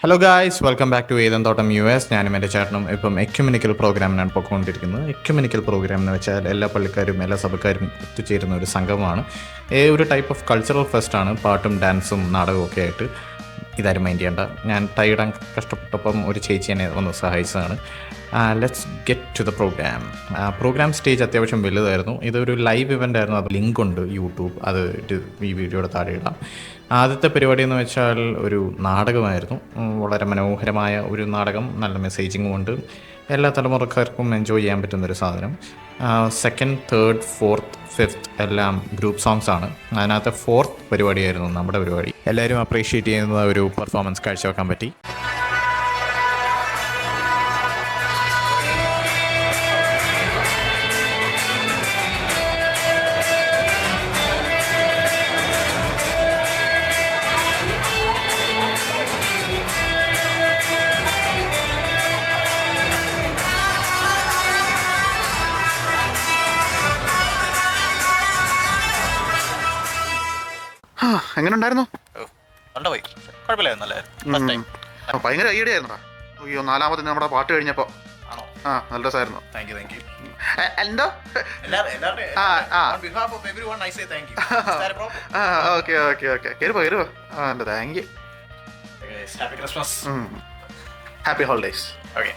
Hello guys, welcome back to ഏതന്തോട്ടം US. ഞാനും എൻ്റെ ചേട്ടനും ഇപ്പം എക്യുമെനിക്കൽ പ്രോഗ്രാമിനാണ് പോയിക്കൊണ്ടിരിക്കുന്നത്. എക്യുമെനിക്കൽ പ്രോഗ്രാം എന്ന് വെച്ചാൽ എല്ലാ പള്ളിക്കാരും എല്ലാ സഭക്കാരും ഒത്തുചേരുന്ന ഒരു സംഘമാണ്. ഒരു ടൈപ്പ് ഓഫ് കൾച്ചറൽ ഫെസ്റ്റാണ്. പാട്ടും ഡാൻസും നാടകവും ഒക്കെ ആയിട്ട്. ഇതാരും മൈൻഡ് ചെയ്യേണ്ട. ഞാൻ ടൈയിടാൻ കഷ്ടപ്പെട്ടപ്പം ഒരു ചേച്ചി എന്നെ ഒന്ന് സഹായിച്ചതാണ്. Let's get to the program. Program stage അത്യാവശ്യം വലുതായിരുന്നു. ഇതൊരു ലൈവ് ഇവൻ്റ് ആയിരുന്നു. അത് ലിങ്ക് ഉണ്ട് യൂട്യൂബ്, അത് ഈ വീഡിയോയുടെ താഴെ ഇടാം. ആദ്യത്തെ പരിപാടി എന്ന് വെച്ചാൽ ഒരു നാടകമായിരുന്നു. വളരെ മനോഹരമായ ഒരു നാടകം, നല്ല മെസ്സേജിങ്ങും ഉണ്ട്. എല്ലാ തലമുറക്കാർക്കും എൻജോയ് ചെയ്യാൻ പറ്റുന്നൊരു സാധനം. സെക്കൻഡ്, തേർഡ്, ഫോർത്ത്, ഫിഫ്ത്ത് എല്ലാം ഗ്രൂപ്പ് സോങ്സ് ആണ്. അതിനകത്ത് ഫോർത്ത് പരിപാടിയായിരുന്നു നമ്മുടെ പരിപാടി. എല്ലാവരും അപ്രീഷിയേറ്റ് ചെയ്യുന്ന ഒരു പെർഫോമൻസ് കാഴ്ചവെക്കാൻ പറ്റി. എങ്ങനെ ഉണ്ടായിരുന്നു? ഭയങ്കര ഐഡിയ ആയിരുന്നടാ. അയ്യോ, നാലാമത് നമ്മുടെ പാട്ട് കഴിഞ്ഞപ്പോ നല്ല രസമായിരുന്നു. എന്തോ ഓക്കെ ഓക്കെ ഓക്കെ കയറിപ്പോ കയറിപ്പോ. Thank you. Happy holidays. Okay.